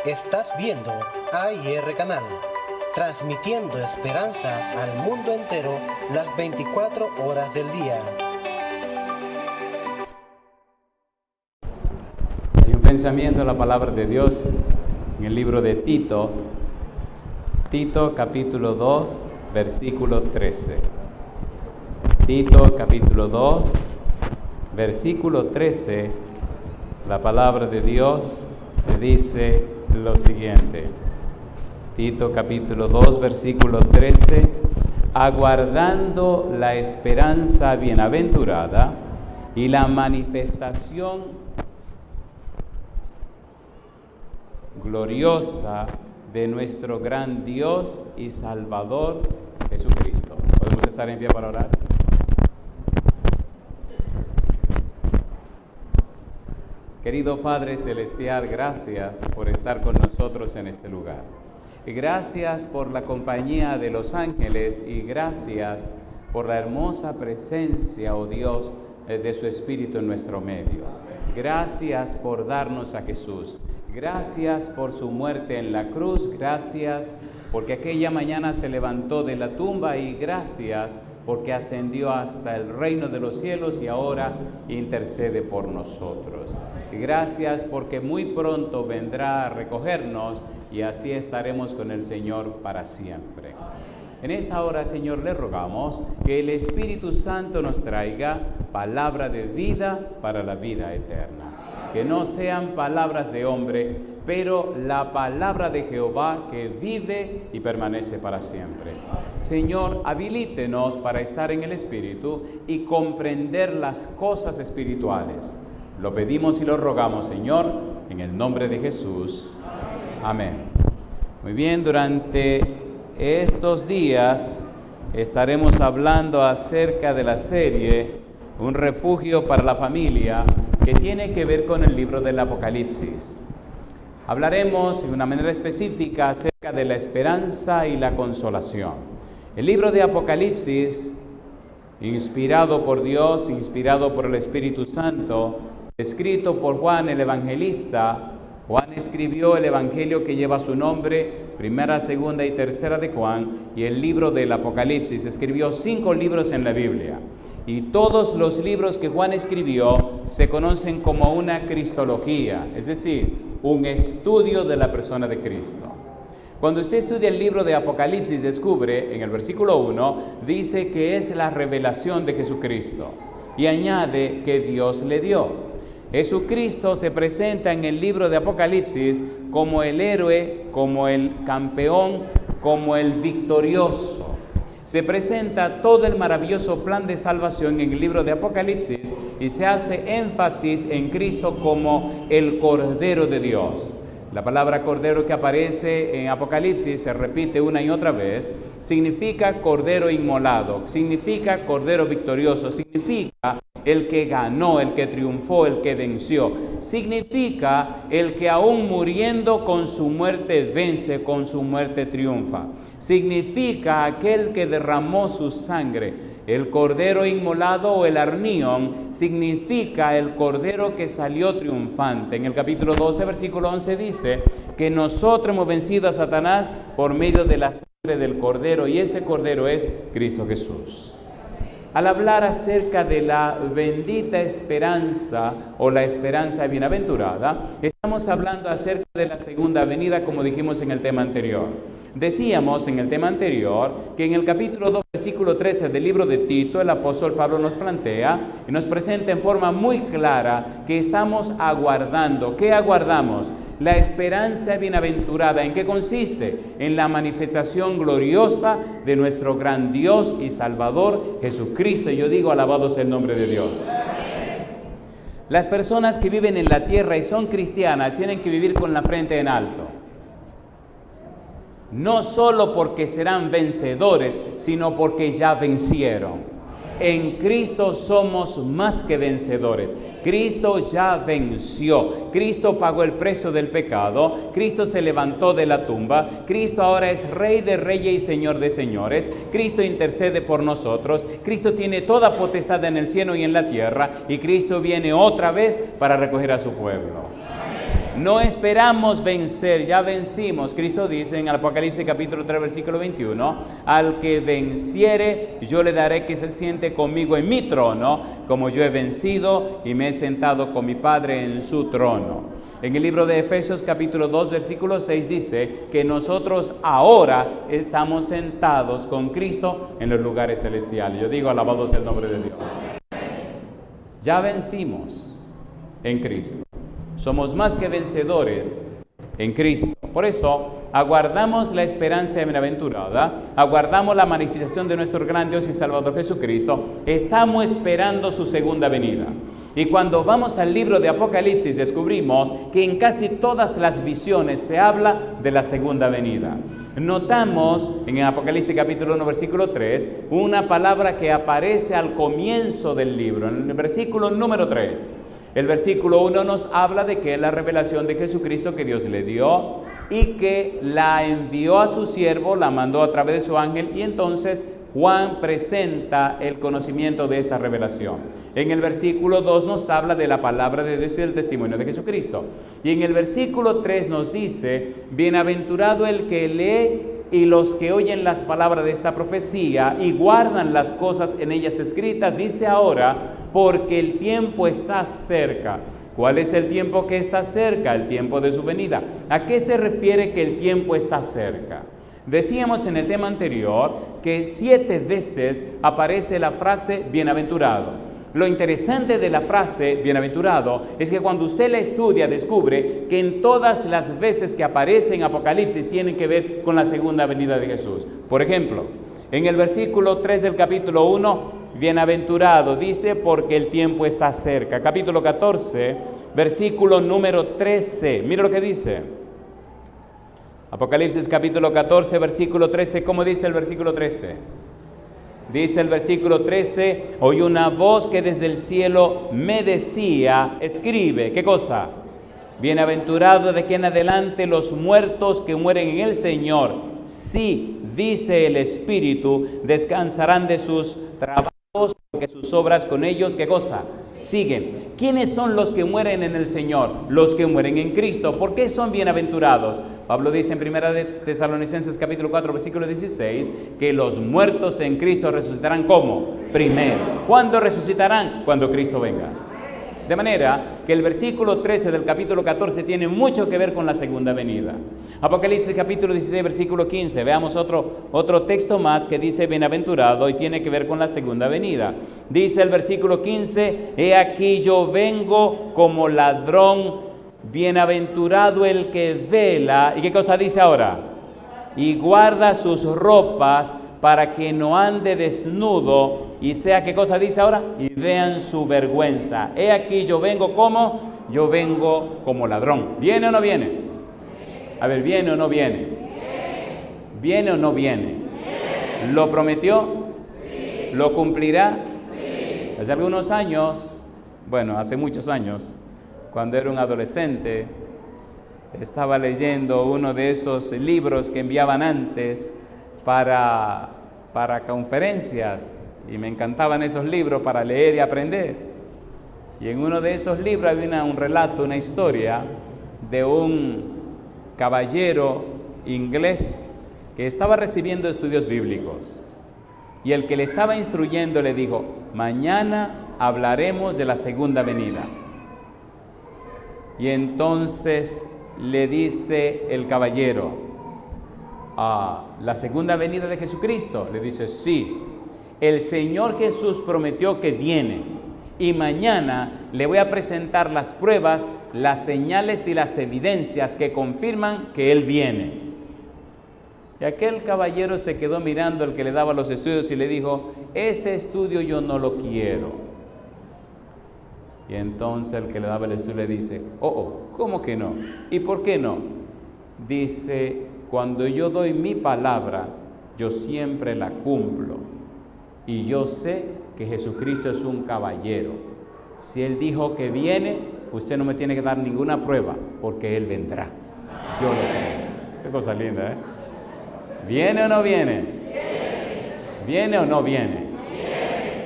Estás viendo AIR Canal, transmitiendo esperanza al mundo entero las 24 horas del día. Hay un pensamiento en la palabra de Dios en el libro de Tito, capítulo 2, versículo 13. Tito capítulo 2, versículo 13, la palabra de Dios le dice lo siguiente. Tito capítulo 2, versículo 13, aguardando la esperanza bienaventurada y la manifestación gloriosa de nuestro gran Dios y Salvador Jesucristo. ¿Podemos estar en pie para orar? Querido Padre Celestial, gracias por estar con nosotros en este lugar. Y gracias por la compañía de los ángeles y gracias por la hermosa presencia, oh Dios, de su Espíritu en nuestro medio. Gracias por darnos a Jesús. Gracias por su muerte en la cruz. Gracias porque aquella mañana se levantó de la tumba y gracias porque ascendió hasta el reino de los cielos y ahora intercede por nosotros. Gracias porque muy pronto vendrá a recogernos y así estaremos con el Señor para siempre. En esta hora, Señor, le rogamos que el Espíritu Santo nos traiga palabra de vida para la vida eterna. Que no sean palabras de hombre, pero la palabra de Jehová que vive y permanece para siempre. Señor, habilítenos para estar en el Espíritu y comprender las cosas espirituales. Lo pedimos y lo rogamos, Señor, en el nombre de Jesús. Amén. Muy bien, durante estos días estaremos hablando acerca de la serie Un refugio para la familia, que tiene que ver con el libro del Apocalipsis. Hablaremos de una manera específica acerca de la esperanza y la consolación. El libro de Apocalipsis, inspirado por Dios, inspirado por el Espíritu Santo, escrito por Juan el Evangelista. Juan escribió el Evangelio que lleva su nombre, primera, segunda y tercera de Juan, y el libro del Apocalipsis. Escribió 5 libros en la Biblia. Y todos los libros que Juan escribió se conocen como una cristología, es decir, un estudio de la persona de Cristo. Cuando usted estudia el libro de Apocalipsis, descubre, en el versículo 1, dice que es la revelación de Jesucristo. Y añade que Dios le dio. Jesucristo se presenta en el libro de Apocalipsis como el héroe, como el campeón, como el victorioso. Se presenta todo el maravilloso plan de salvación en el libro de Apocalipsis y se hace énfasis en Cristo como el Cordero de Dios. La palabra Cordero que aparece en Apocalipsis se repite una y otra vez. Significa Cordero inmolado, significa Cordero victorioso, significa el que ganó, el que triunfó, el que venció. Significa el que aún muriendo con su muerte vence, con su muerte triunfa. Significa aquel que derramó su sangre. El cordero inmolado o el arnión significa el cordero que salió triunfante. En el capítulo 12, versículo 11 dice que nosotros hemos vencido a Satanás por medio de la sangre del cordero y ese cordero es Cristo Jesús. Al hablar acerca de la bendita esperanza o la esperanza bienaventurada, estamos hablando acerca de la segunda venida, como dijimos en el tema anterior. Decíamos en el tema anterior que en el capítulo 2, versículo 13 del libro de Tito, el apóstol Pablo nos plantea y nos presenta en forma muy clara que estamos aguardando. ¿Qué aguardamos? La esperanza bienaventurada. ¿En qué consiste? En la manifestación gloriosa de nuestro gran Dios y Salvador Jesucristo. Y yo digo, alabado sea el nombre de Dios. Las personas que viven en la tierra y son cristianas tienen que vivir con la frente en alto. No solo porque serán vencedores, sino porque ya vencieron. En Cristo somos más que vencedores. Cristo ya venció. Cristo pagó el precio del pecado. Cristo se levantó de la tumba. Cristo ahora es Rey de reyes y Señor de señores. Cristo intercede por nosotros. Cristo tiene toda potestad en el cielo y en la tierra. Y Cristo viene otra vez para recoger a su pueblo. No esperamos vencer, ya vencimos. Cristo dice en Apocalipsis capítulo 3, versículo 21, al que venciere, yo le daré que se siente conmigo en mi trono, como yo he vencido y me he sentado con mi Padre en su trono. En el libro de Efesios capítulo 2, versículo 6 dice que nosotros ahora estamos sentados con Cristo en los lugares celestiales. Yo digo, alabado sea el nombre de Dios. Ya vencimos en Cristo. Somos más que vencedores en Cristo. Por eso, aguardamos la esperanza bienaventurada, aguardamos la manifestación de nuestro gran Dios y Salvador Jesucristo, estamos esperando su segunda venida. Y cuando vamos al libro de Apocalipsis, descubrimos que en casi todas las visiones se habla de la segunda venida. Notamos en el Apocalipsis capítulo 1, versículo 3, una palabra que aparece al comienzo del libro, en el versículo número 3. El versículo 1 nos habla de que es la revelación de Jesucristo que Dios le dio y que la envió a su siervo, la mandó a través de su ángel, y entonces Juan presenta el conocimiento de esta revelación. En el versículo 2 nos habla de la palabra de Dios y del testimonio de Jesucristo. Y en el versículo 3 nos dice, bienaventurado el que lee y los que oyen las palabras de esta profecía y guardan las cosas en ellas escritas, dice ahora, porque el tiempo está cerca. ¿Cuál es el tiempo que está cerca? El tiempo de su venida. ¿A qué se refiere que el tiempo está cerca? Decíamos en el tema anterior que 7 veces aparece la frase bienaventurado. Lo interesante de la frase bienaventurado es que cuando usted la estudia descubre que en todas las veces que aparece en Apocalipsis tienen que ver con la segunda venida de Jesús. Por ejemplo, en el versículo 3 del capítulo 1, bienaventurado, dice porque el tiempo está cerca. Capítulo 14, versículo número 13. Mira lo que dice. Apocalipsis capítulo 14, versículo 13. ¿Cómo dice el versículo 13? Dice el versículo 13, oí una voz que desde el cielo me decía, escribe, ¿qué cosa? Bienaventurado de aquí en adelante los muertos que mueren en el Señor. Sí, dice el Espíritu, descansarán de sus trabajos, porque sus obras con ellos, ¿qué cosa? Siguen. ¿Quiénes son los que mueren en el Señor? Los que mueren en Cristo. ¿Por qué son bienaventurados? Pablo dice en 1 Tesalonicenses capítulo 4, versículo 16, que los muertos en Cristo resucitarán ¿cómo? Primero. ¿Cuándo resucitarán? Cuando Cristo venga. De manera que el versículo 13 del capítulo 14 tiene mucho que ver con la segunda venida. Apocalipsis capítulo 16, versículo 15. Veamos otro texto más que dice bienaventurado y tiene que ver con la segunda venida. Dice el versículo 15, he aquí yo vengo como ladrón, bienaventurado el que vela. ¿Y qué cosa dice ahora? Y guarda sus ropas para que no ande desnudo y sea, ¿qué cosa dice ahora? Y vean su vergüenza. He aquí yo vengo como, yo vengo como ladrón. ¿Viene o no viene? A ver, ¿viene o no viene? ¿Viene o no viene? ¿Lo prometió? ¿Lo cumplirá? Hace algunos años, bueno, hace muchos años, cuando era un adolescente, estaba leyendo uno de esos libros que enviaban antes para conferencias, y me encantaban esos libros para leer y aprender. Y en uno de esos libros había un relato, una historia de un caballero inglés que estaba recibiendo estudios bíblicos, y el que le estaba instruyendo le dijo, mañana hablaremos de la segunda venida. Y entonces le dice el caballero, ¿la segunda venida de Jesucristo? Le dice, sí, el Señor Jesús prometió que viene y mañana le voy a presentar las pruebas, las señales y las evidencias que confirman que Él viene. Y aquel caballero se quedó mirando al que le daba los estudios y le dijo, ese estudio yo no lo quiero. Y entonces el que le daba el estudio le dice, ¿cómo que no? ¿Y por qué no? Dice, cuando yo doy mi palabra, yo siempre la cumplo. Y yo sé que Jesucristo es un caballero. Si Él dijo que viene, usted no me tiene que dar ninguna prueba, porque Él vendrá. Yo lo creo. Qué cosa linda, ¿eh? ¿Viene o no viene? ¿Viene o no viene?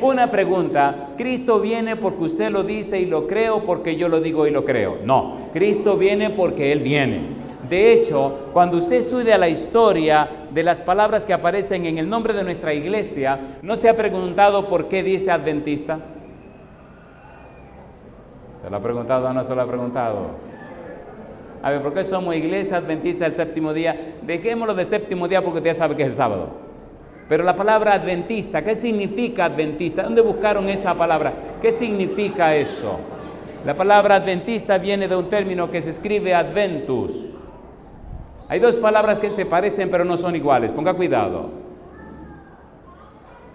Una pregunta, ¿Cristo viene porque usted lo dice y lo creo, porque yo lo digo y lo creo? No, Cristo viene porque Él viene. De hecho, cuando usted estudia la historia de las palabras que aparecen en el nombre de nuestra iglesia, ¿no se ha preguntado por qué dice adventista? ¿Se lo ha preguntado o no se lo ha preguntado? A ver, ¿por qué somos iglesia adventista del séptimo día? Dejémoslo del séptimo día porque usted sabe que es el sábado. Pero la palabra adventista, ¿qué significa adventista? ¿Dónde buscaron esa palabra? ¿Qué significa eso? La palabra adventista viene de un término que se escribe adventus. Hay dos palabras que se parecen pero no son iguales, ponga cuidado.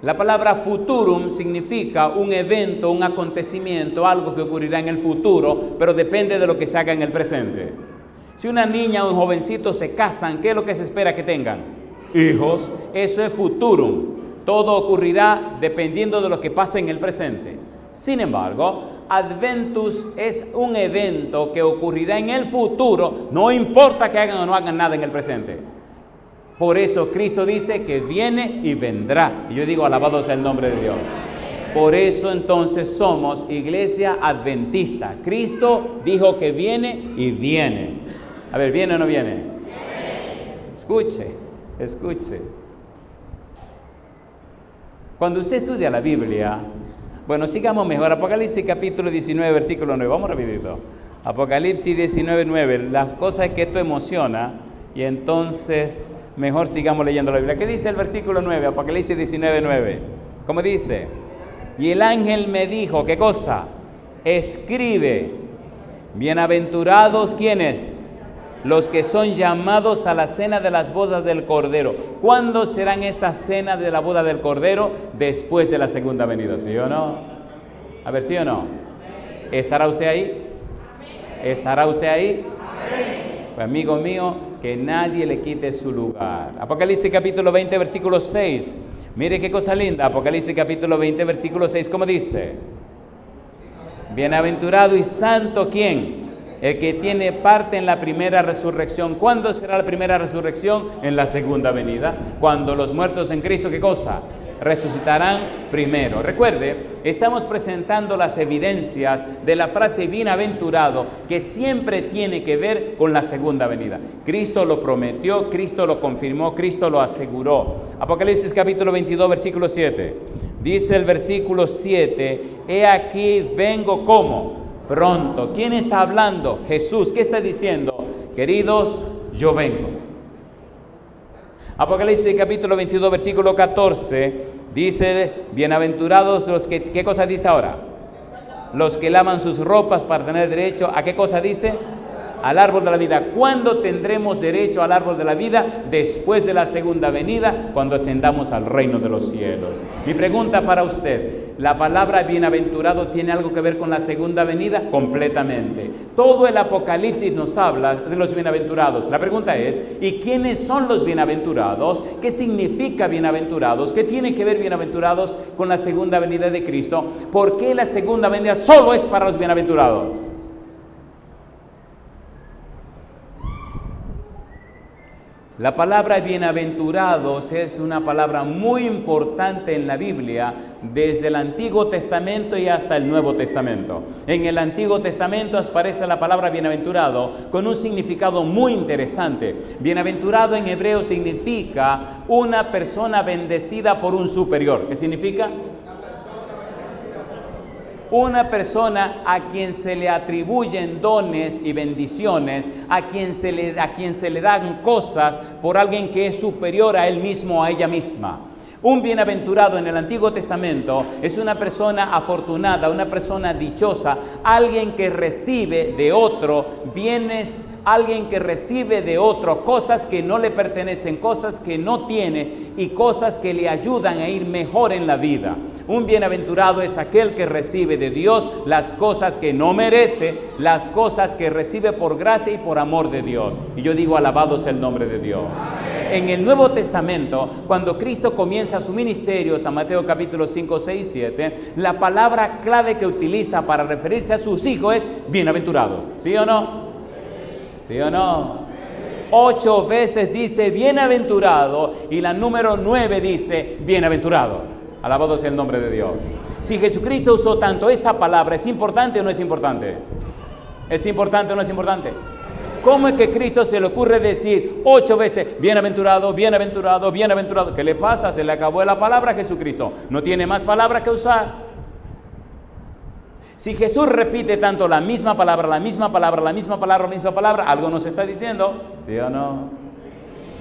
La palabra futurum significa un evento, un acontecimiento, algo que ocurrirá en el futuro, pero depende de lo que se haga en el presente. Si una niña o un jovencito se casan, ¿qué es lo que se espera que tengan? Hijos. Eso es futurum. Todo ocurrirá dependiendo de lo que pase en el presente. Sin embargo, adventus es un evento que ocurrirá en el futuro, no importa que hagan o no hagan nada en el presente. Por eso Cristo dice que viene y vendrá. Y yo digo, alabado sea el nombre de Dios. Por eso entonces somos iglesia adventista. Cristo dijo que viene y viene. A ver, ¿viene o no viene? Escuche, escuche. Cuando usted estudia la Biblia, bueno, sigamos mejor. Apocalipsis capítulo 19, versículo 9. Vamos rapidito. Apocalipsis 19, 9. Las cosas que esto emociona y entonces mejor sigamos leyendo la Biblia. ¿Qué dice el versículo 9? Apocalipsis 19, 9. ¿Cómo dice? Y el ángel me dijo, ¿qué cosa? Escribe, bienaventurados, ¿quiénes? Los que son llamados a la cena de las bodas del Cordero. ¿Cuándo serán esas cenas de la boda del Cordero? Después de la segunda venida, ¿sí o no? A ver, ¿sí o no? ¿Estará usted ahí? ¿Estará usted ahí? Pues amigo mío, que nadie le quite su lugar. Apocalipsis capítulo 20, versículo 6. Mire qué cosa linda. Apocalipsis capítulo 20, versículo 6, ¿cómo dice? Bienaventurado y santo, ¿quién? El que tiene parte en la primera resurrección. ¿Cuándo será la primera resurrección? En la segunda venida. Cuando los muertos en Cristo, ¿qué cosa? Resucitarán primero. Recuerde, estamos presentando las evidencias de la frase bienaventurado, que siempre tiene que ver con la segunda venida. Cristo lo prometió, Cristo lo confirmó, Cristo lo aseguró. Apocalipsis capítulo 22, versículo 7. Dice el versículo 7, he aquí vengo como pronto. ¿Quién está hablando? Jesús. ¿Qué está diciendo? Queridos, yo vengo. Apocalipsis capítulo 22, versículo 14, dice, bienaventurados los que, ¿qué cosa dice ahora? Los que lavan sus ropas para tener derecho, ¿a qué cosa dice? Al árbol de la vida. ¿Cuándo tendremos derecho al árbol de la vida? Después de la segunda venida, cuando ascendamos al reino de los cielos. Mi pregunta para usted, ¿la palabra bienaventurado tiene algo que ver con la segunda venida? Completamente. Todo el Apocalipsis nos habla de los bienaventurados. La pregunta es, ¿y quiénes son los bienaventurados? ¿Qué significa bienaventurados? ¿Qué tiene que ver bienaventurados con la segunda venida de Cristo? ¿Por qué la segunda venida solo es para los bienaventurados? La palabra bienaventurados es una palabra muy importante en la Biblia, desde el Antiguo Testamento y hasta el Nuevo Testamento. En el Antiguo Testamento aparece la palabra bienaventurado con un significado muy interesante. Bienaventurado en hebreo significa una persona bendecida por un superior. ¿Qué significa? Una persona a quien se le atribuyen dones y bendiciones, a quien se le dan cosas por alguien que es superior a él mismo o a ella misma. Un bienaventurado en el Antiguo Testamento es una persona afortunada, una persona dichosa, alguien que recibe de otro bienes, alguien que recibe de otro cosas que no le pertenecen, cosas que no tiene y cosas que le ayudan a ir mejor en la vida. Un bienaventurado es aquel que recibe de Dios las cosas que no merece, las cosas que recibe por gracia y por amor de Dios. Y yo digo, alabado sea el nombre de Dios. En el Nuevo Testamento, cuando Cristo comienza su ministerio, San Mateo capítulo 5, 6, 7, la palabra clave que utiliza para referirse a sus hijos es bienaventurados. ¿Sí o no? ¿Sí o no? 8 veces dice bienaventurado y la número 9 dice bienaventurado. Alabado sea el nombre de Dios. Si Jesucristo usó tanto esa palabra, ¿es importante o no es importante? ¿Es importante o no es importante? ¿Cómo es que Cristo se le ocurre decir 8 veces, bienaventurado, bienaventurado, bienaventurado? ¿Qué le pasa? Se le acabó la palabra a Jesucristo. No tiene más palabras que usar. Si Jesús repite tanto la misma palabra, la misma palabra, la misma palabra, la misma palabra, algo nos está diciendo, ¿sí o no?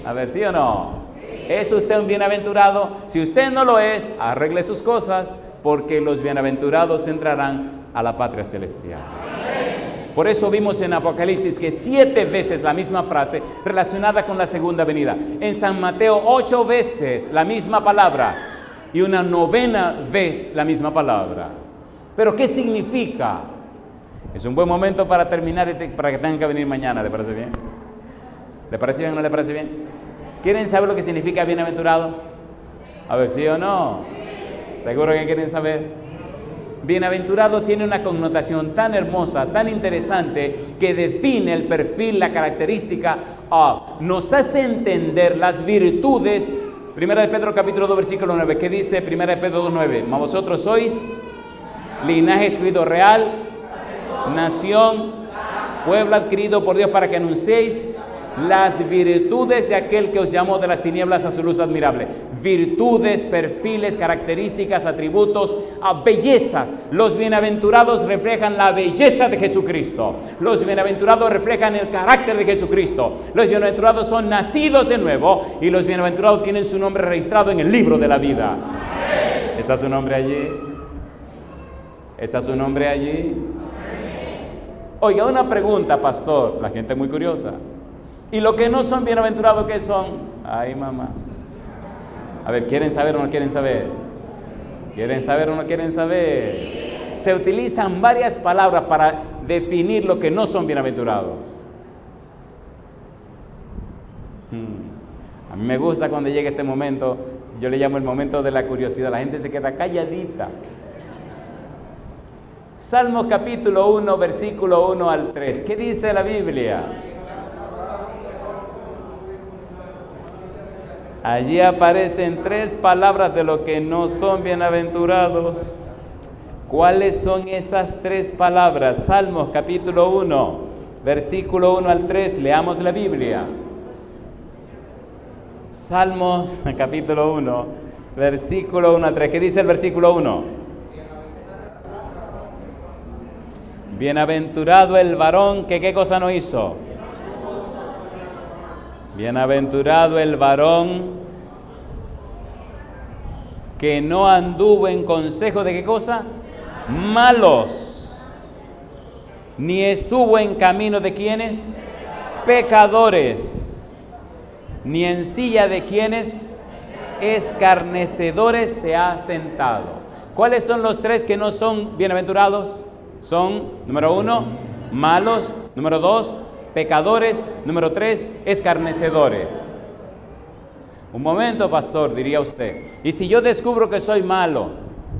A ver, ¿sí o no? ¿Es usted un bienaventurado? Si usted no lo es, arregle sus cosas, porque los bienaventurados entrarán a la patria celestial. Por eso vimos en Apocalipsis que 7 veces la misma frase relacionada con la segunda venida. En San Mateo 8 veces la misma palabra y una 9ª vez la misma palabra. ¿Pero qué significa? Es un buen momento para terminar, para que tengan que venir mañana. ¿Le parece bien? ¿Le parece bien o no le parece bien? ¿Quieren saber lo que significa bienaventurado? A ver, ¿sí o no? ¿Seguro que quieren saber? Bienaventurado tiene una connotación tan hermosa, tan interesante, que define el perfil, la característica, nos hace entender las virtudes. Primera de Pedro capítulo 2 versículo 9, ¿qué dice Primera de Pedro 2:9? Mas vosotros sois linaje escogido real, nación, pueblo adquirido por Dios para que anunciéis las virtudes de aquel que os llamó de las tinieblas a su luz admirable. Virtudes, perfiles, características, atributos, bellezas. Los bienaventurados reflejan la belleza de Jesucristo. Los bienaventurados reflejan el carácter de Jesucristo. Los bienaventurados son nacidos de nuevo y los bienaventurados tienen su nombre registrado en el libro de la vida. ¿Está su nombre allí? ¿Está su nombre allí? Oiga, una pregunta, pastor. La gente es muy curiosa. ¿Y los que no son bienaventurados qué son? Ay, mamá. A ver, ¿quieren saber o no quieren saber? ¿Quieren saber o no quieren saber? Se utilizan varias palabras para definir lo que no son bienaventurados. A mí me gusta cuando llega este momento, yo le llamo el momento de la curiosidad. La gente se queda calladita. Salmos capítulo 1, versículo 1 al 3. ¿Qué dice la Biblia? Allí aparecen 3 palabras de lo que no son bienaventurados. ¿Cuáles son esas 3 palabras? Salmos capítulo 1, versículo 1 al 3. Leamos la Biblia. Salmos capítulo 1, versículo 1 al 3. ¿Qué dice el versículo 1? Bienaventurado el varón que ¿qué cosa no hizo? Bienaventurado el varón que no anduvo en consejo de ¿qué cosa? Malos, ni estuvo en camino de ¿quiénes? Pecadores, ni en silla de ¿quiénes? Escarnecedores se ha sentado. ¿Cuáles son los 3 que no son bienaventurados? Son, número 1, malos, número 2, pecadores, número 3, escarnecedores. Un momento, pastor, diría usted. Y si yo descubro que soy malo,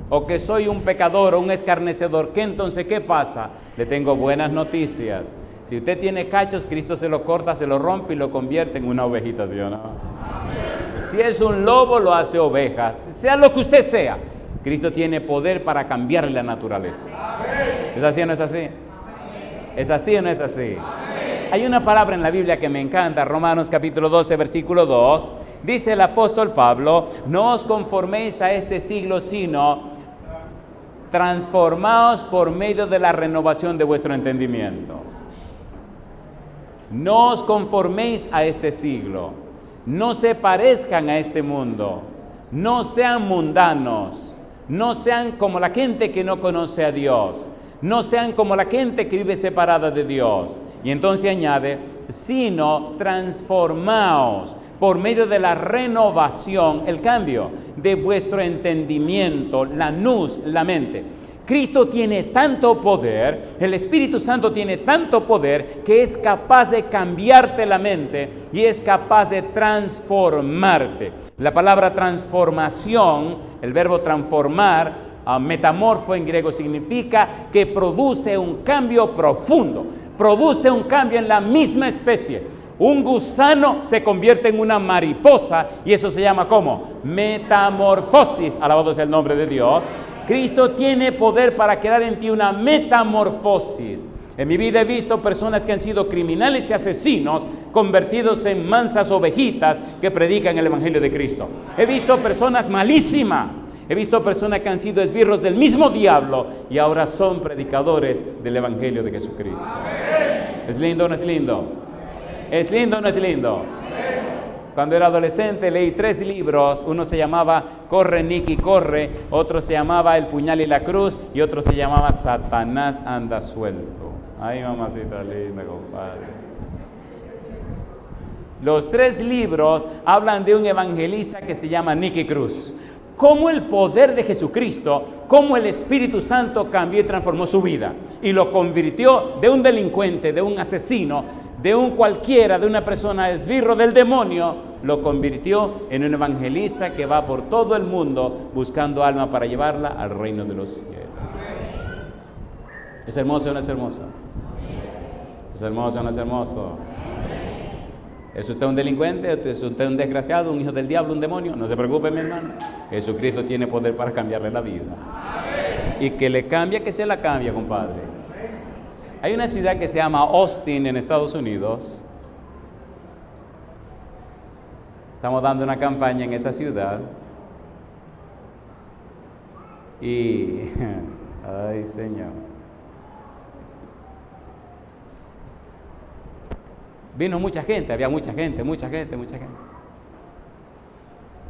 o que soy un pecador o un escarnecedor, ¿qué entonces qué pasa? Le tengo buenas noticias. Si usted tiene cachos, Cristo se lo corta, se lo rompe y lo convierte en una ovejita, ¿sí o no? Si es un lobo, lo hace oveja. Sea lo que usted sea, Cristo tiene poder para cambiarle la naturaleza. ¿Es así o no es así? ¿Es así o no es así? Hay una palabra en la Biblia que me encanta, Romanos capítulo 12, versículo 2. Dice el apóstol Pablo, no os conforméis a este siglo, sino transformaos por medio de la renovación de vuestro entendimiento. No os conforméis a este siglo, no se parezcan a este mundo, no sean mundanos, no sean como la gente que no conoce a Dios, no sean como la gente que vive separada de Dios. Y entonces añade, sino transformaos por medio de la renovación, el cambio de vuestro entendimiento, la nous, la mente. Cristo tiene tanto poder, el Espíritu Santo tiene tanto poder que es capaz de cambiarte la mente y es capaz de transformarte. La palabra transformación, el verbo transformar, metamorfo en griego, significa que produce un cambio profundo, produce un cambio en la misma especie. Un gusano se convierte en una mariposa y eso se llama ¿cómo? Metamorfosis. Alabado sea el nombre de Dios. Cristo tiene poder para crear en ti una metamorfosis. En mi vida he visto personas que han sido criminales y asesinos convertidos en mansas ovejitas que predican el Evangelio de Cristo. He visto personas malísimas. He visto personas que han sido esbirros del mismo diablo y ahora son predicadores del Evangelio de Jesucristo. ¿Es lindo o no es lindo? ¿Es lindo o no es lindo? Cuando era adolescente leí 3 libros. Uno se llamaba Corre, Nicky, corre. Otro se llamaba El puñal y la cruz. Y otro se llamaba Satanás anda suelto. Ay, mamacita linda, compadre. Los 3 libros hablan de un evangelista que se llama Nicky Cruz. Cómo el poder de Jesucristo, cómo el Espíritu Santo cambió y transformó su vida. Y lo convirtió de un delincuente, de un asesino, de un cualquiera, de una persona esbirro del demonio, lo convirtió en un evangelista que va por todo el mundo buscando alma para llevarla al reino de los cielos. ¿Es hermoso o no es hermoso? ¿Es hermoso o no es hermoso? ¿Es usted un delincuente? ¿Es usted un desgraciado, un hijo del diablo, un demonio? No se preocupe, mi hermano. Jesucristo tiene poder para cambiarle la vida. Y que le cambie, que se la cambie, compadre. Hay una ciudad que se llama Austin en Estados Unidos. Estamos dando una campaña en esa ciudad. Y... ay, Señor. Vino mucha gente, había mucha gente.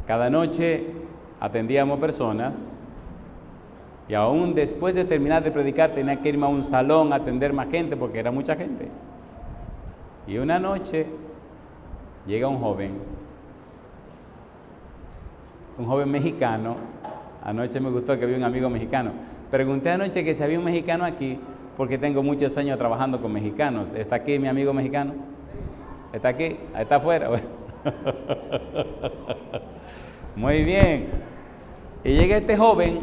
Cada noche atendíamos personas y aún después de terminar de predicar tenía que irme a un salón a atender más gente porque era mucha gente. Y una noche llega un joven mexicano. Anoche me gustó que había un amigo mexicano. Pregunté anoche que si había un mexicano aquí porque tengo muchos años trabajando con mexicanos. ¿Está aquí mi amigo mexicano? ¿Está aquí? ¿Está afuera? Muy bien. Y llega este joven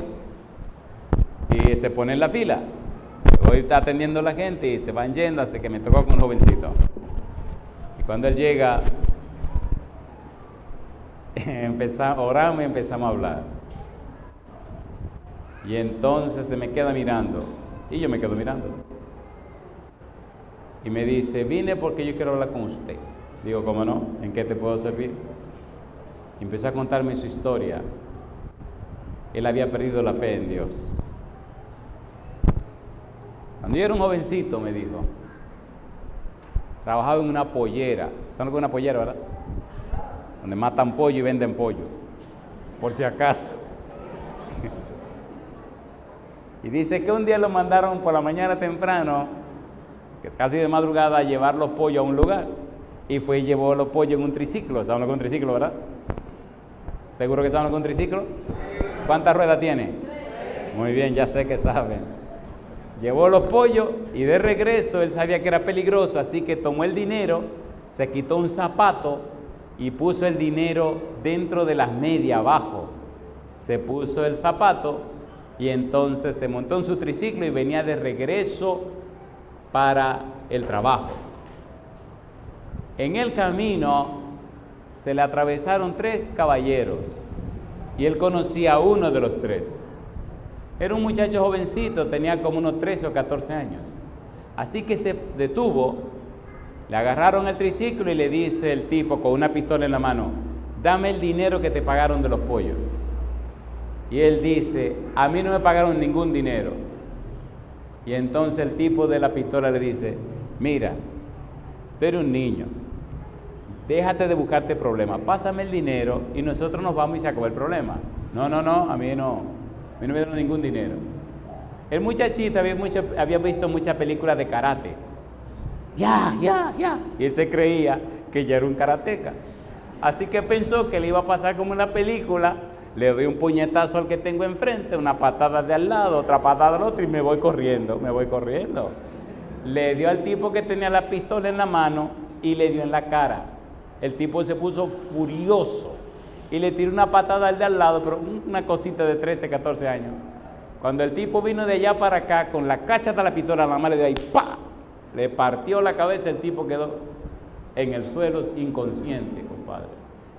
y se pone en la fila. Hoy está atendiendo a la gente y se van yendo hasta que me tocó con un jovencito. Y cuando él llega, oramos y empezamos a hablar. Y entonces se me queda mirando y yo me quedo mirando. Y me dice, vine porque yo quiero hablar con usted. Digo, ¿cómo no? ¿En qué te puedo servir? Y empezó a contarme su historia. Él había perdido la fe en Dios. Cuando yo era un jovencito, me dijo, trabajaba en una pollera. ¿Saben lo que es una pollera, verdad? Donde matan pollo y venden pollo. Por si acaso. Y dice que un día lo mandaron por la mañana temprano, que es casi de madrugada, a llevar los pollos a un lugar. Y fue y llevó los pollos en un triciclo. ¿Saben lo que es un triciclo, verdad? ¿Seguro que saben lo que es un triciclo? ¿Cuántas ruedas tiene? Muy bien, ya sé que saben. Llevó los pollos y de regreso él sabía que era peligroso, así que tomó el dinero, se quitó un zapato y puso el dinero dentro de las medias abajo. Se puso el zapato y entonces se montó en su triciclo y venía de regreso para el trabajo. En el camino se le atravesaron 3 caballeros y él conocía a uno de los 3. Era un muchacho jovencito, tenía como unos 13 o 14 años. Así que se detuvo, le agarraron el triciclo y le dice el tipo con una pistola en la mano, dame el dinero que te pagaron de los pollos. Y él dice, a mí no me pagaron ningún dinero. Y entonces el tipo de la pistola le dice, mira, tú eres un niño, déjate de buscarte problemas, pásame el dinero y nosotros nos vamos y se acabó el problema. No, a mí no me dieron ningún dinero. El muchachito había visto muchas películas de karate. Ya. Y él se creía que ya era un karateca. Así que pensó que le iba a pasar como en la película. Le doy un puñetazo al que tengo enfrente, una patada de al lado, otra patada al otro y me voy corriendo. Le dio al tipo que tenía la pistola en la mano y le dio en la cara. El tipo se puso furioso y le tiró una patada al de al lado, pero una cosita de 13, 14 años. Cuando el tipo vino de allá para acá con la cacha de la pistola en la mano, le dio ahí, ¡pa! Le partió la cabeza, el tipo quedó en el suelo inconsciente, compadre.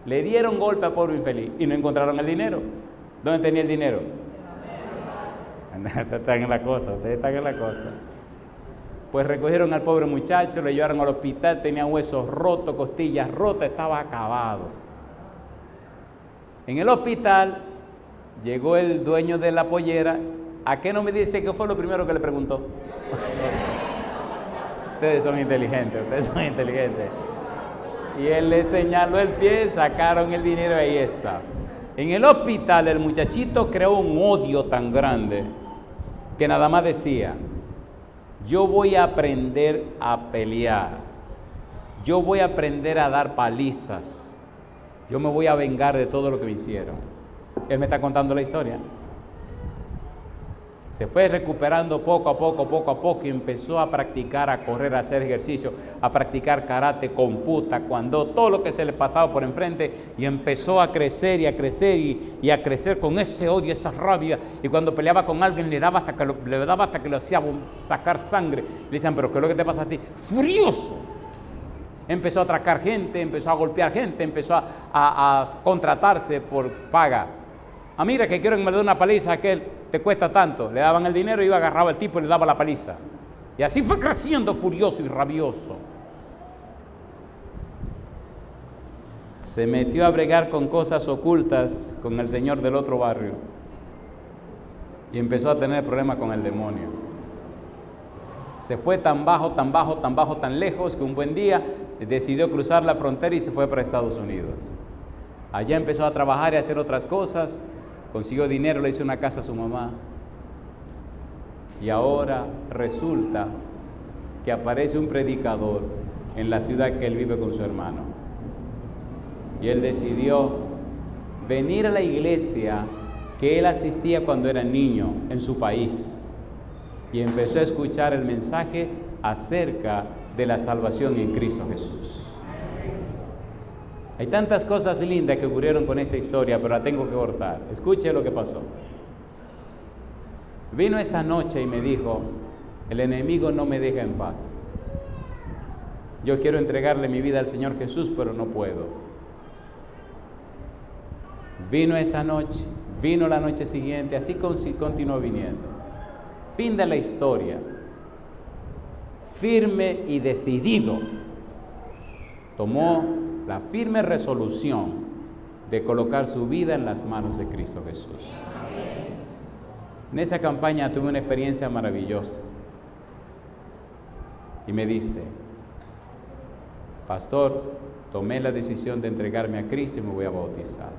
Le dieron golpe al pobre infeliz y no encontraron el dinero. ¿Dónde tenía el dinero? Ustedes están en la cosa. Pues recogieron al pobre muchacho, lo llevaron al hospital, tenía huesos rotos, costillas rotas, estaba acabado. En el hospital llegó el dueño de la pollera. ¿A qué no me dice qué fue lo primero que le preguntó? Ustedes son inteligentes. Y él le señaló el pie, sacaron el dinero y ahí está. En el hospital el muchachito creó un odio tan grande que nada más decía: yo voy a aprender a pelear, yo voy a aprender a dar palizas, yo me voy a vengar de todo lo que me hicieron. Él me está contando la historia. Se fue recuperando poco a poco y empezó a practicar, a correr, a hacer ejercicio, a practicar karate, kung fu, taekwondo, todo lo que se le pasaba por enfrente, y empezó a crecer y a crecer con ese odio, esa rabia, y cuando peleaba con alguien le daba hasta que lo hacía sacar sangre. Le decían: ¿pero qué es lo que te pasa a ti? ¡Furioso! Empezó a atracar gente, empezó a golpear gente, empezó a contratarse por paga. Mira, que quiero que me dé una paliza, aquel te cuesta tanto. Le daban el dinero, iba, agarraba el tipo y le daba la paliza. Y así fue creciendo furioso y rabioso. Se metió a bregar con cosas ocultas con el señor del otro barrio y empezó a tener problemas con el demonio. Se fue tan bajo, tan lejos, que un buen día decidió cruzar la frontera y se fue para Estados Unidos. Allá empezó a trabajar y a hacer otras cosas. Consiguió dinero, le hizo una casa a su mamá. Y ahora resulta que aparece un predicador en la ciudad que él vive con su hermano. Y él decidió venir a la iglesia que él asistía cuando era niño en su país. Y empezó a escuchar el mensaje acerca de la salvación en Cristo Jesús. Hay tantas cosas lindas que ocurrieron con esa historia, pero la tengo que cortar. Escuche lo que pasó. Vino esa noche y me dijo: el enemigo no me deja en paz. Yo quiero entregarle mi vida al Señor Jesús, pero no puedo. Vino esa noche, vino la noche siguiente, así continuó viniendo. Fin de la historia. Firme y decidido, tomó la firme resolución de colocar su vida en las manos de Cristo Jesús. En esa campaña tuve una experiencia maravillosa. Y me dice: pastor, tomé la decisión de entregarme a Cristo y me voy a bautizar.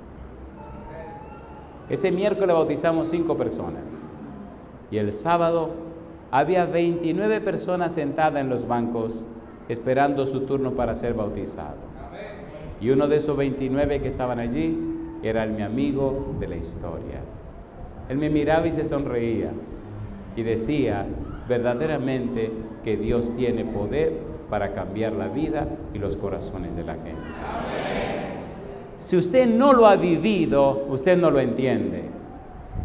Ese miércoles bautizamos 5 personas. Y el sábado había 29 personas sentadas en los bancos esperando su turno para ser bautizado. Y uno de esos 29 que estaban allí era mi amigo de la historia. Él me miraba y se sonreía y decía verdaderamente que Dios tiene poder para cambiar la vida y los corazones de la gente. Si usted no lo ha vivido, usted no lo entiende.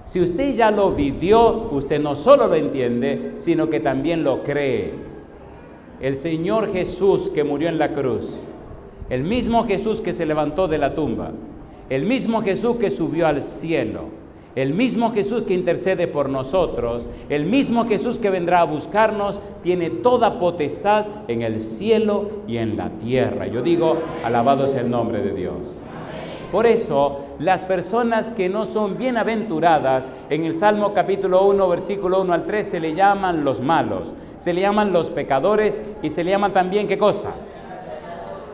Si usted ya lo vivió, usted no solo lo entiende, sino que también lo cree. El Señor Jesús que murió en la cruz, el mismo Jesús que se levantó de la tumba, el mismo Jesús que subió al cielo, el mismo Jesús que intercede por nosotros, el mismo Jesús que vendrá a buscarnos, tiene toda potestad en el cielo y en la tierra. Yo digo, alabado sea el nombre de Dios. Por eso, las personas que no son bienaventuradas, en el Salmo capítulo 1, versículo 1 al 3, se le llaman los malos, se le llaman los pecadores y se le llaman también, ¿qué cosa?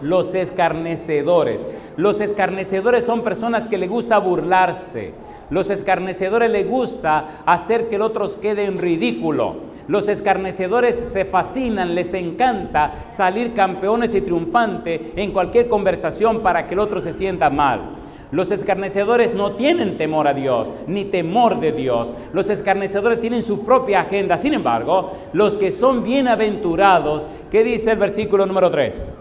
Los escarnecedores. Los escarnecedores son personas que les gusta burlarse. Los escarnecedores les gusta hacer que el otro quede en ridículo. Los escarnecedores se fascinan, les encanta salir campeones y triunfantes en cualquier conversación para que el otro se sienta mal. Los escarnecedores no tienen temor a Dios, ni temor de Dios. Los escarnecedores tienen su propia agenda. Sin embargo, los que son bienaventurados, ¿qué dice el versículo número 3?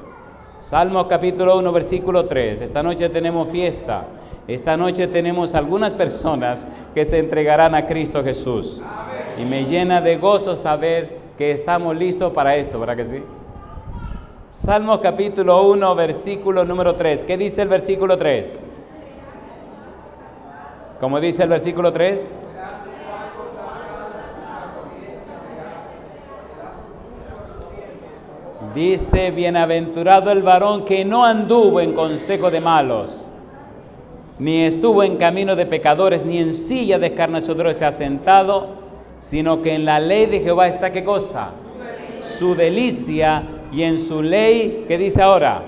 Salmo capítulo 1, versículo 3. Esta noche tenemos fiesta. Esta noche tenemos algunas personas que se entregarán a Cristo Jesús. Y me llena de gozo saber que estamos listos para esto, ¿verdad que sí? Salmo capítulo 1, versículo número 3. ¿Qué dice el versículo 3? ¿Cómo dice el versículo 3? Dice, bienaventurado el varón que no anduvo en consejo de malos, ni estuvo en camino de pecadores, ni en silla de escarnecedores se ha sentado, sino que en la ley de Jehová está, ¿qué cosa? Su delicia, y en su ley, ¿qué dice ahora?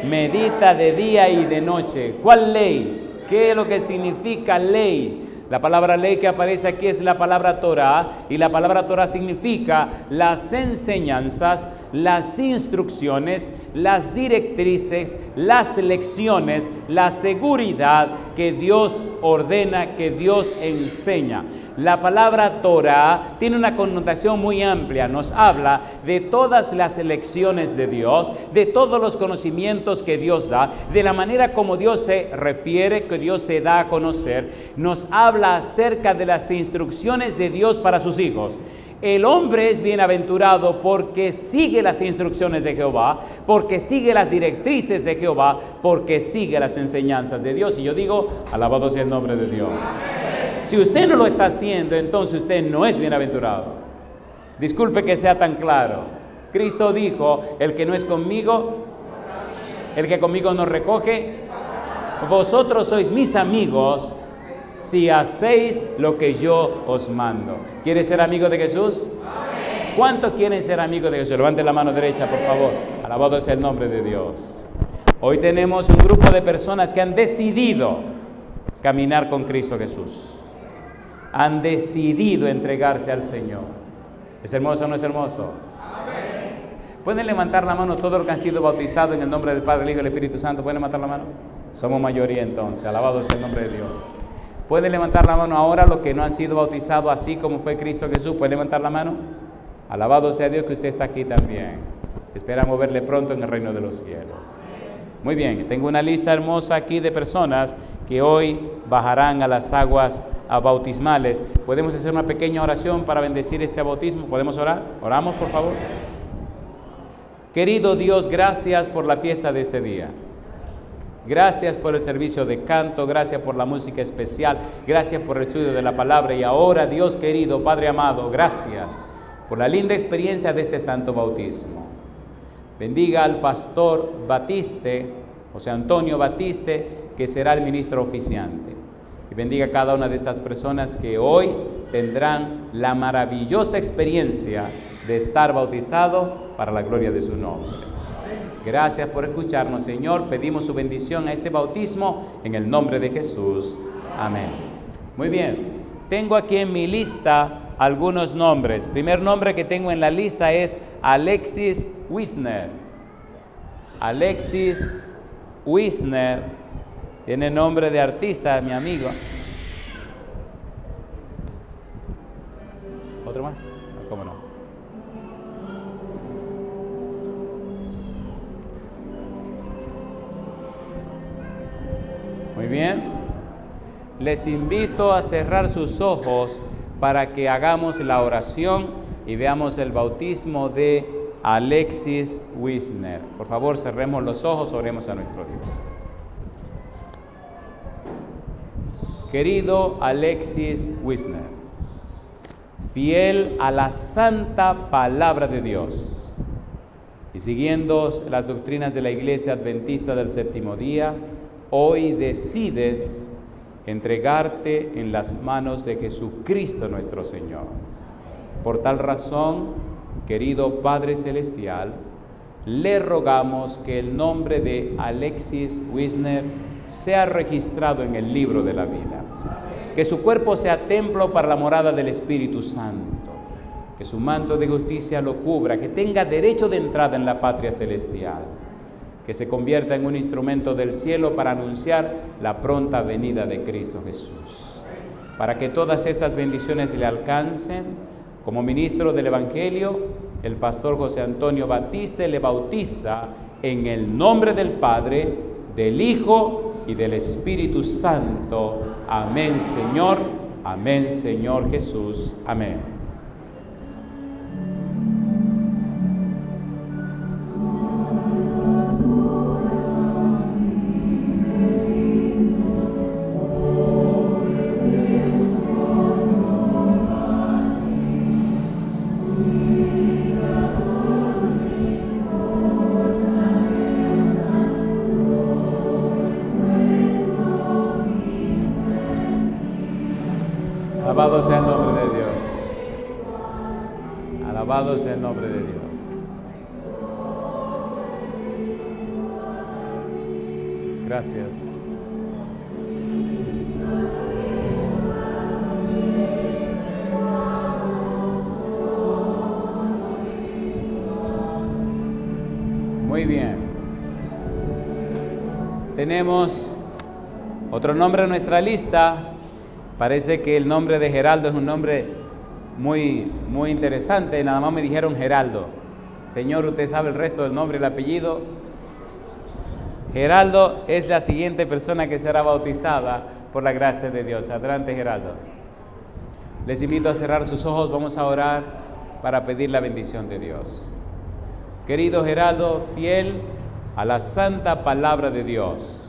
Medita de día y de noche. ¿Cuál ley? ¿Qué es lo que significa ley? La palabra ley que aparece aquí es la palabra Torah, y la palabra Torah significa las enseñanzas, las instrucciones, las directrices, las lecciones, la seguridad que Dios ordena, que Dios enseña. La palabra Torah tiene una connotación muy amplia, nos habla de todas las lecciones de Dios, de todos los conocimientos que Dios da, de la manera como Dios se refiere, que Dios se da a conocer, nos habla acerca de las instrucciones de Dios para sus hijos. El hombre es bienaventurado porque sigue las instrucciones de Jehová, porque sigue las directrices de Jehová, porque sigue las enseñanzas de Dios. Y yo digo, alabado sea el nombre de Dios. Si usted no lo está haciendo, entonces usted no es bienaventurado. Disculpe que sea tan claro. Cristo dijo, el que no es conmigo, el que conmigo no recoge, vosotros sois mis amigos si hacéis lo que yo os mando. ¿Quieres ser amigo de Jesús? ¿Cuántos quieren ser amigos de Jesús? Levante la mano derecha, por favor. Alabado sea el nombre de Dios. Hoy tenemos un grupo de personas que han decidido caminar con Cristo Jesús. Han decidido entregarse al Señor. ¿Es hermoso o no es hermoso? ¿Pueden levantar la mano todos los que han sido bautizados en el nombre del Padre, el Hijo y el Espíritu Santo? ¿Pueden levantar la mano? Somos mayoría entonces. Alabado sea el nombre de Dios. ¿Pueden levantar la mano ahora los que no han sido bautizados así como fue Cristo Jesús? ¿Pueden levantar la mano? Alabado sea Dios que usted está aquí también. Esperamos verle pronto en el reino de los cielos. Muy bien, tengo una lista hermosa aquí de personas que hoy bajarán a las aguas bautismales. ¿Podemos hacer una pequeña oración para bendecir este bautismo? ¿Podemos orar? Oramos, por favor. Querido Dios, gracias por la fiesta de este día. Gracias por el servicio de canto, gracias por la música especial, gracias por el estudio de la palabra. Y ahora, Dios querido, Padre amado, gracias por la linda experiencia de este santo bautismo. Bendiga al pastor Batiste, José Antonio Batiste, que será el ministro oficiante. Y bendiga a cada una de estas personas que hoy tendrán la maravillosa experiencia de estar bautizado para la gloria de su nombre. Gracias por escucharnos, Señor. Pedimos su bendición a este bautismo en el nombre de Jesús. Amén. Muy bien. Tengo aquí en mi lista algunos nombres. El primer nombre que tengo en la lista es Alexis Wisner. Alexis Wisner. Tiene nombre de artista, mi amigo. ¿Otro más? ¿Cómo no? Muy bien. Les invito a cerrar sus ojos para que hagamos la oración y veamos el bautismo de Alexis Wisner. Por favor, cerremos los ojos, oremos a nuestro Dios. Querido Alexis Wisner, fiel a la santa palabra de Dios y siguiendo las doctrinas de la Iglesia Adventista del Séptimo Día, hoy decides entregarte en las manos de Jesucristo nuestro Señor. Por tal razón, querido Padre Celestial, le rogamos que el nombre de Alexis Wisner sea registrado en el libro de la vida, que su cuerpo sea templo para la morada del Espíritu Santo, que su manto de justicia lo cubra, que tenga derecho de entrada en la patria celestial, que se convierta en un instrumento del cielo para anunciar la pronta venida de Cristo Jesús. Para que todas estas bendiciones le alcancen, como ministro del Evangelio, el pastor José Antonio Batiste le bautiza en el nombre del Padre, del Hijo y del Espíritu Santo. Amén, Señor. Amén, Señor Jesús. Amén. Alabado sea el nombre de Dios. Alabado sea el nombre de Dios. Gracias. Muy bien. Tenemos otro nombre en nuestra lista. Parece que el nombre de Geraldo es un nombre muy interesante. Nada más me dijeron Geraldo. Señor, ¿usted sabe el resto del nombre y el apellido? Geraldo es la siguiente persona que será bautizada por la gracia de Dios. Adelante, Geraldo. Les invito a cerrar sus ojos. Vamos a orar para pedir la bendición de Dios. Querido Geraldo, fiel a la santa palabra de Dios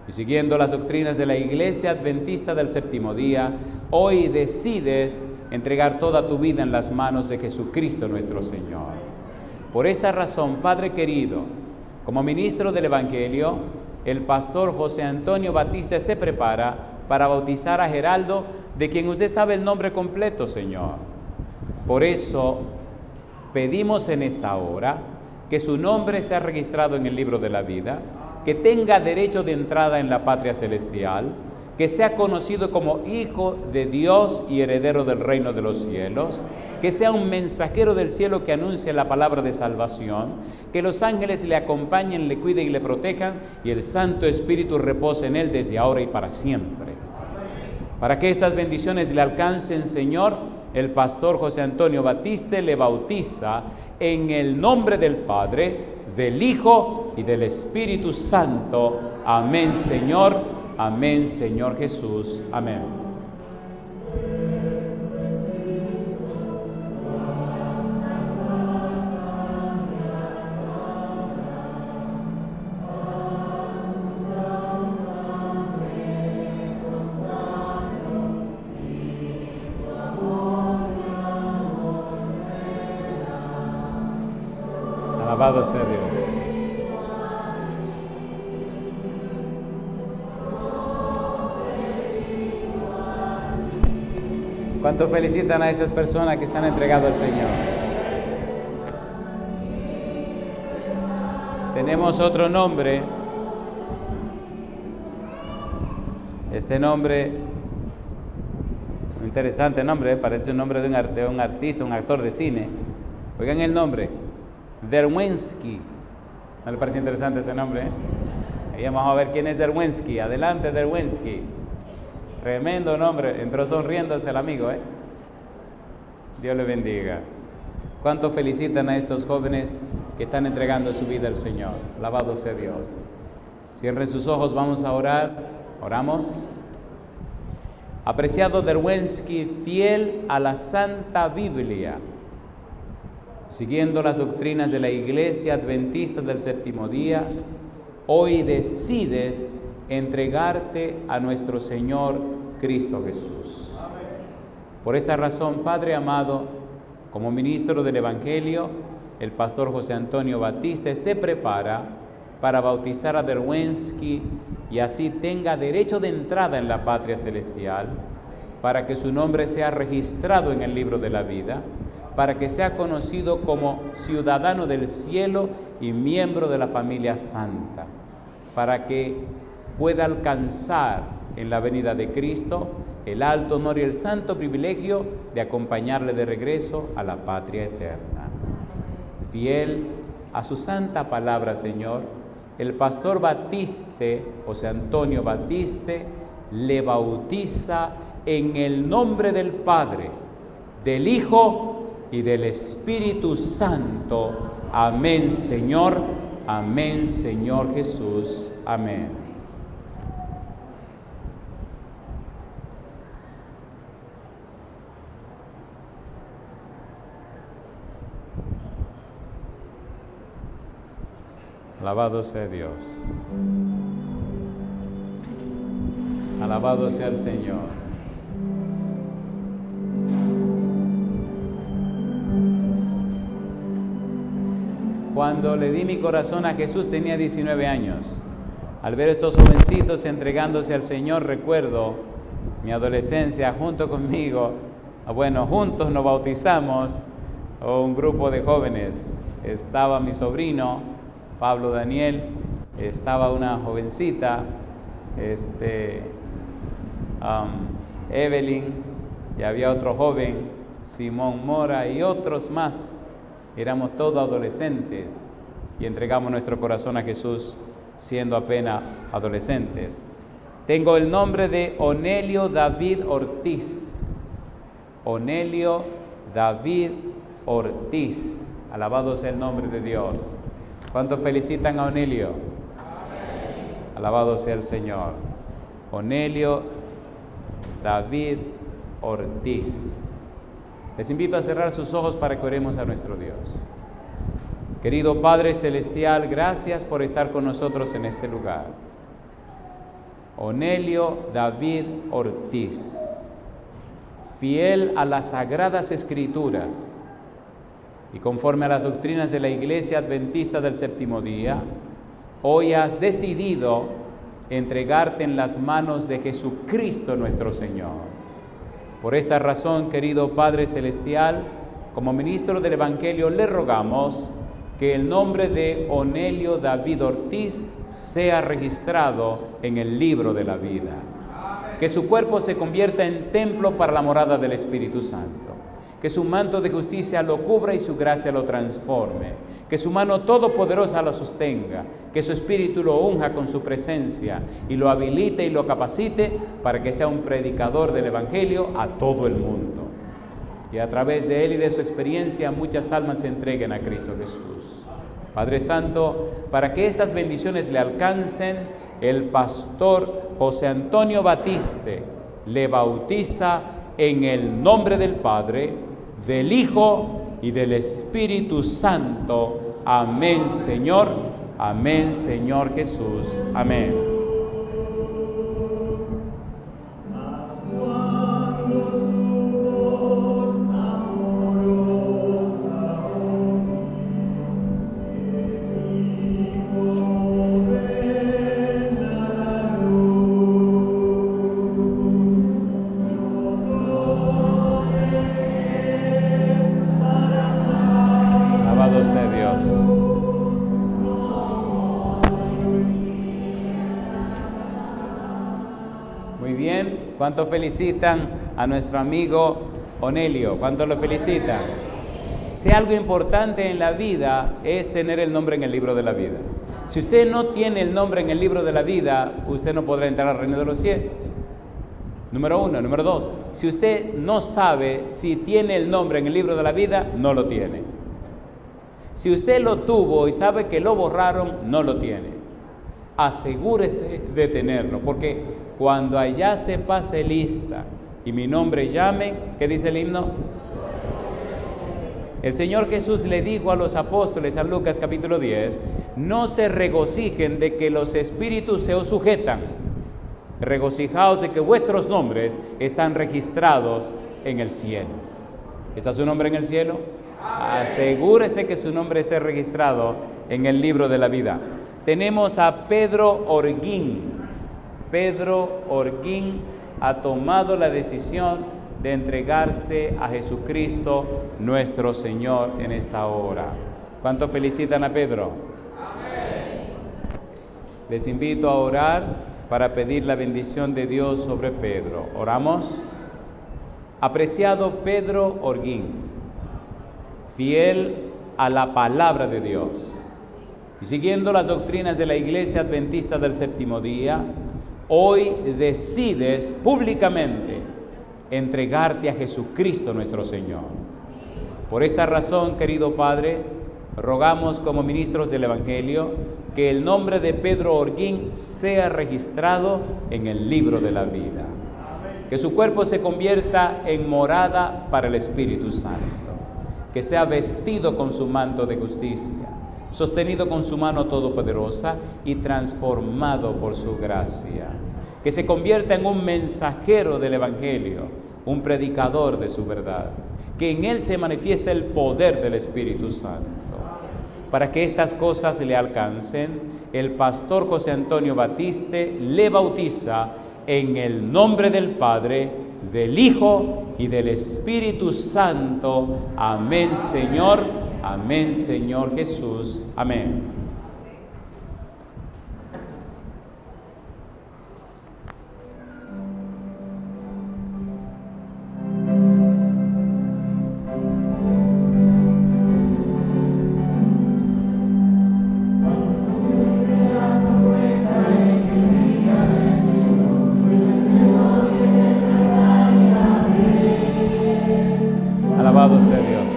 y siguiendo las doctrinas de la Iglesia Adventista del Séptimo Día, hoy decides entregar toda tu vida en las manos de Jesucristo nuestro Señor. Por esta razón, Padre querido, como ministro del Evangelio, el pastor José Antonio Batista se prepara para bautizar a Geraldo, de quien usted sabe el nombre completo, Señor. Por eso, pedimos en esta hora que su nombre sea registrado en el libro de la vida, que tenga derecho de entrada en la patria celestial, que sea conocido como Hijo de Dios y heredero del reino de los cielos, que sea un mensajero del cielo que anuncie la palabra de salvación, que los ángeles le acompañen, le cuiden y le protejan, y el Santo Espíritu repose en él desde ahora y para siempre. Para que estas bendiciones le alcancen, Señor, el pastor José Antonio Batista le bautiza en el nombre del Padre, del Hijo y del Espíritu Santo. Amén, Señor. Amén, Señor Jesús. Amén. Alabado sea Dios. ¿Cuánto felicitan a esas personas que se han entregado al Señor? Tenemos otro nombre. Este nombre, un interesante nombre, parece un nombre de un artista, un actor de cine. Oigan el nombre, Derwensky. ¿No le parece interesante ese nombre? Ahí vamos a ver quién es Derwensky. Adelante, Derwensky. Tremendo nombre. Entró sonriéndose el amigo, ¿eh? Dios le bendiga. ¿Cuánto felicitan a estos jóvenes que están entregando su vida al Señor? Alabado sea Dios. Cierren sus ojos, vamos a orar. Oramos. Apreciado Derwensky, fiel a la Santa Biblia, siguiendo las doctrinas de la Iglesia Adventista del Séptimo Día, hoy decides entregarte a nuestro Señor Cristo Jesús. Por esta razón, Padre amado, como ministro del Evangelio, el pastor José Antonio Batista se prepara para bautizar a Derwensky y así tenga derecho de entrada en la patria celestial, para que su nombre sea registrado en el libro de la vida, para que sea conocido como ciudadano del cielo y miembro de la familia santa, para que pueda alcanzar en la venida de Cristo el alto honor y el santo privilegio de acompañarle de regreso a la patria eterna. Fiel a su santa palabra, Señor, el pastor Batiste, José Antonio Batiste, le bautiza en el nombre del Padre, del Hijo y del Espíritu Santo. Amén, Señor. Amén, Señor Jesús. Amén. Alabado sea Dios. Alabado sea el Señor. Cuando le di mi corazón a Jesús tenía 19 años. Al ver estos jovencitos entregándose al Señor, recuerdo mi adolescencia junto conmigo, juntos nos bautizamos, un grupo de jóvenes. Estaba mi sobrino, Pablo Daniel, estaba una jovencita, Evelyn, y había otro joven, Simón Mora, y otros más. Éramos todos adolescentes y entregamos nuestro corazón a Jesús siendo apenas adolescentes. Tengo el nombre de Onelio David Ortiz. Onelio David Ortiz. Alabado sea el nombre de Dios. ¿Cuántos felicitan a Onelio? Amén. Alabado sea el Señor. Onelio David Ortiz. Les invito a cerrar sus ojos para que oremos a nuestro Dios. Querido Padre Celestial, gracias por estar con nosotros en este lugar. Onelio David Ortiz, fiel a las Sagradas Escrituras y conforme a las doctrinas de la Iglesia Adventista del Séptimo Día, hoy has decidido entregarte en las manos de Jesucristo nuestro Señor. Por esta razón, querido Padre Celestial, como ministro del Evangelio, le rogamos que el nombre de Onelio David Ortiz sea registrado en el libro de la vida. Que su cuerpo se convierta en templo para la morada del Espíritu Santo. Que su manto de justicia lo cubra y su gracia lo transforme. Que su mano todopoderosa lo sostenga. Que su espíritu lo unja con su presencia y lo habilite y lo capacite para que sea un predicador del Evangelio a todo el mundo. Y a través de él y de su experiencia muchas almas se entreguen a Cristo Jesús. Padre Santo, para que estas bendiciones le alcancen, el pastor José Antonio Batiste le bautiza en el nombre del Padre, del Hijo y del Espíritu Santo. Amén, Señor. Amén, Señor Jesús. Amén. ¿Cuántos felicitan a nuestro amigo Onelio? ¿Cuántos lo felicitan? Si algo importante en la vida es tener el nombre en el libro de la vida. Si usted no tiene el nombre en el libro de la vida, usted no podrá entrar al reino de los cielos. Número uno. Número dos, si usted no sabe si tiene el nombre en el libro de la vida, no lo tiene. Si usted lo tuvo y sabe que lo borraron, no lo tiene. Asegúrese de tenerlo, porque cuando allá se pase lista y mi nombre llamen, ¿qué dice el himno? El Señor Jesús le dijo a los apóstoles, San Lucas capítulo 10, no se regocijen de que los espíritus se os sujetan, regocijaos de que vuestros nombres están registrados en el cielo. ¿Está su nombre en el cielo? Asegúrese que su nombre esté registrado en el libro de la vida. Tenemos a Pedro Orguín. Pedro Orguín ha tomado la decisión de entregarse a Jesucristo nuestro Señor en esta hora. ¿Cuántos felicitan a Pedro? Amén. Les invito a orar para pedir la bendición de Dios sobre Pedro. ¿Oramos? Apreciado Pedro Orguín, fiel a la palabra de Dios y siguiendo las doctrinas de la Iglesia Adventista del Séptimo Día, hoy decides públicamente entregarte a Jesucristo nuestro Señor. Por esta razón, querido Padre, rogamos como ministros del Evangelio que el nombre de Pedro Orguín sea registrado en el libro de la vida. Que su cuerpo se convierta en morada para el Espíritu Santo. Que sea vestido con su manto de justicia, sostenido con su mano todopoderosa y transformado por su gracia. Que se convierta en un mensajero del Evangelio, un predicador de su verdad. Que en él se manifieste el poder del Espíritu Santo. Para que estas cosas le alcancen, el pastor José Antonio Batiste le bautiza en el nombre del Padre, del Hijo y del Espíritu Santo. Amén, Señor. Amén, Señor Jesús. Amén. Alabado sea Dios.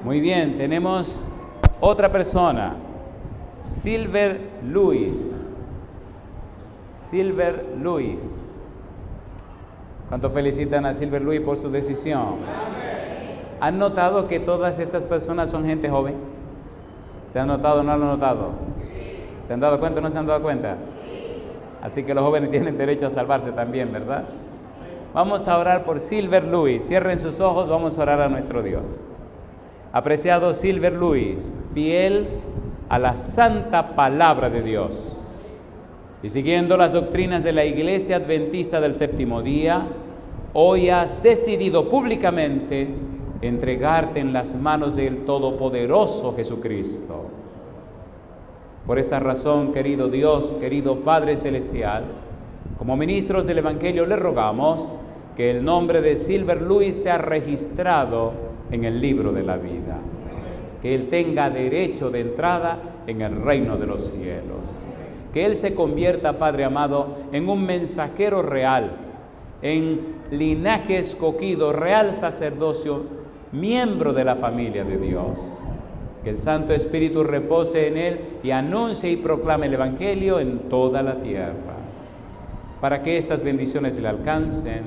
Muy bien, tenemos otra persona, Silver Luis. Silver Luis. ¿Cuánto felicitan a Silver Luis por su decisión? ¿Han notado que todas estas personas son gente joven? ¿Se han notado o no lo han notado? ¿Se han dado cuenta o no se han dado cuenta? Así que los jóvenes tienen derecho a salvarse también, ¿verdad? Vamos a orar por Silver Luis. Cierren sus ojos, vamos a orar a nuestro Dios. Apreciado Silver Luis, fiel a la santa palabra de Dios y siguiendo las doctrinas de la Iglesia Adventista del Séptimo Día, hoy has decidido públicamente entregarte en las manos del Todopoderoso Jesucristo. Por esta razón, querido Dios, querido Padre Celestial, como ministros del Evangelio le rogamos que el nombre de Silver Luis sea registrado en el libro de la vida, que él tenga derecho de entrada en el reino de los cielos, que él se convierta, Padre amado, en un mensajero real, en linaje escogido, real sacerdocio, miembro de la familia de Dios, que el Santo Espíritu repose en él y anuncie y proclame el Evangelio en toda la tierra. Para que estas bendiciones le alcancen,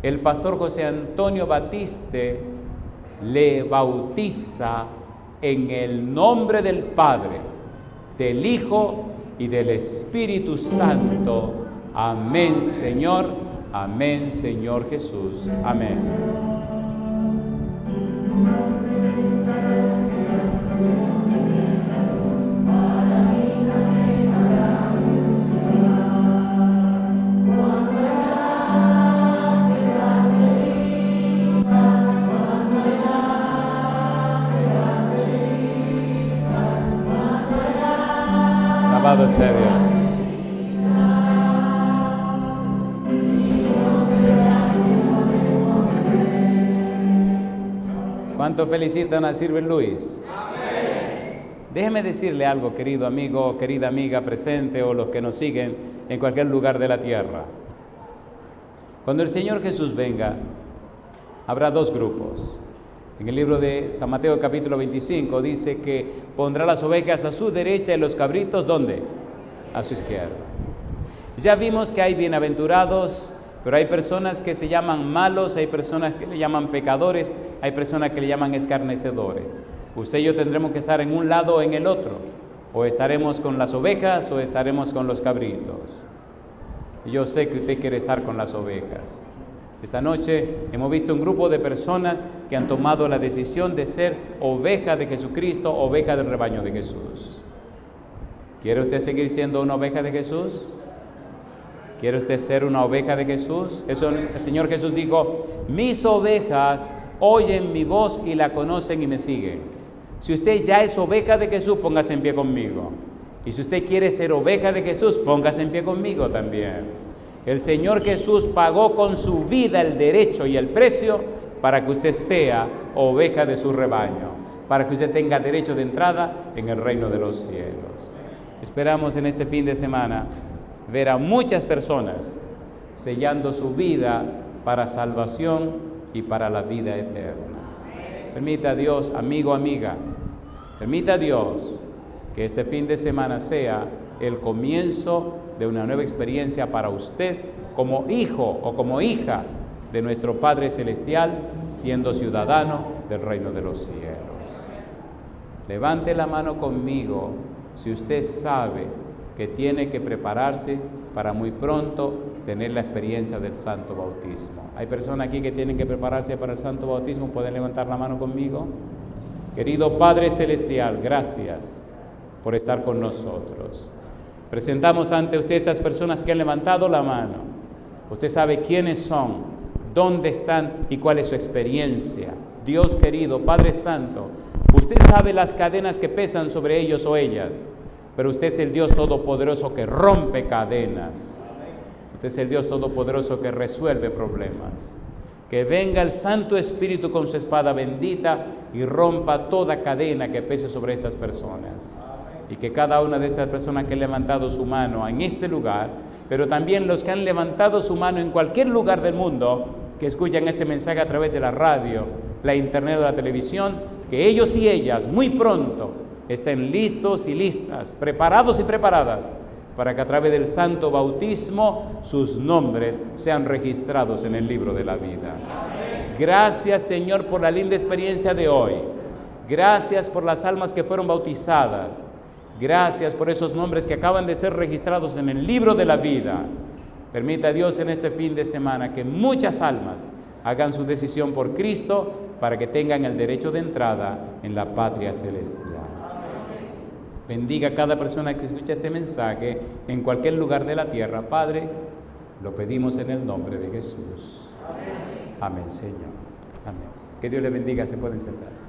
el pastor José Antonio Batiste le bautiza en el nombre del Padre, del Hijo y del Espíritu Santo. Amén, Señor. Amén, Señor Jesús. Amén. Alabado sea Dios. ¿Cuánto felicitan a Silver Luis? Déjeme decirle algo, querido amigo, querida amiga presente o los que nos siguen en cualquier lugar de la tierra. Cuando el Señor Jesús venga, habrá dos grupos. En el libro de San Mateo capítulo 25 dice que pondrá las ovejas a su derecha y los cabritos, ¿dónde? A su izquierda. Ya vimos que hay bienaventurados, pero hay personas que se llaman malos, hay personas que le llaman pecadores, hay personas que le llaman escarnecedores. Usted y yo tendremos que estar en un lado o en el otro. O estaremos con las ovejas o estaremos con los cabritos. Y yo sé que usted quiere estar con las ovejas. Esta noche hemos visto un grupo de personas que han tomado la decisión de ser oveja de Jesucristo, oveja del rebaño de Jesús. ¿Quiere usted seguir siendo una oveja de Jesús? ¿Quiere usted ser una oveja de Jesús? Eso el Señor Jesús dijo: mis ovejas oyen mi voz y la conocen y me siguen. Si usted ya es oveja de Jesús, póngase en pie conmigo. Y si usted quiere ser oveja de Jesús, póngase en pie conmigo también. El Señor Jesús pagó con su vida el derecho y el precio para que usted sea oveja de su rebaño, para que usted tenga derecho de entrada en el reino de los cielos. Esperamos en este fin de semana ver a muchas personas sellando su vida para salvación y para la vida eterna. Permita a Dios, amigo, amiga, permita a Dios que este fin de semana sea el comienzo de una nueva experiencia para usted como hijo o como hija de nuestro Padre Celestial, siendo ciudadano del reino de los cielos. Levante la mano conmigo si usted sabe que tiene que prepararse para muy pronto tener la experiencia del santo bautismo. ¿Hay personas aquí que tienen que prepararse para el santo bautismo? ¿Pueden levantar la mano conmigo? Querido Padre Celestial, gracias por estar con nosotros. Presentamos ante usted estas personas que han levantado la mano. Usted sabe quiénes son, dónde están y cuál es su experiencia. Dios querido, Padre Santo, usted sabe las cadenas que pesan sobre ellos o ellas, pero usted es el Dios Todopoderoso que rompe cadenas. Usted es el Dios Todopoderoso que resuelve problemas. Que venga el Santo Espíritu con su espada bendita y rompa toda cadena que pese sobre estas personas. Y que cada una de estas personas que han levantado su mano en este lugar, pero también los que han levantado su mano en cualquier lugar del mundo, que escuchan este mensaje a través de la radio, la internet o la televisión, que ellos y ellas muy pronto estén listos y listas, preparados y preparadas, para que a través del santo bautismo sus nombres sean registrados en el libro de la vida. Gracias, Señor, por la linda experiencia de hoy. Gracias por las almas que fueron bautizadas. Gracias por esos nombres que acaban de ser registrados en el libro de la vida. Permita a Dios en este fin de semana que muchas almas hagan su decisión por Cristo para que tengan el derecho de entrada en la patria celestial. Bendiga a cada persona que escucha este mensaje en cualquier lugar de la tierra. Padre, lo pedimos en el nombre de Jesús. Amén, Señor. Amén. Que Dios le bendiga. Se pueden sentar.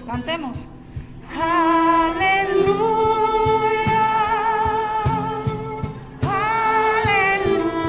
Cantemos. Aleluya, aleluya,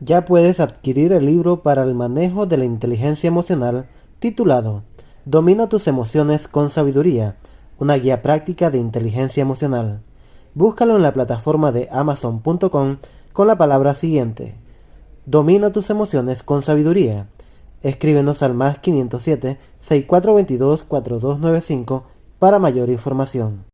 Ya puedes adquirir el libro para el manejo de la inteligencia emocional titulado Domina tus emociones con sabiduría, una guía práctica de inteligencia emocional. Búscalo en la plataforma de Amazon.com con la palabra siguiente: Domina tus emociones con sabiduría. Escríbenos al +507 6422 4295 para mayor información.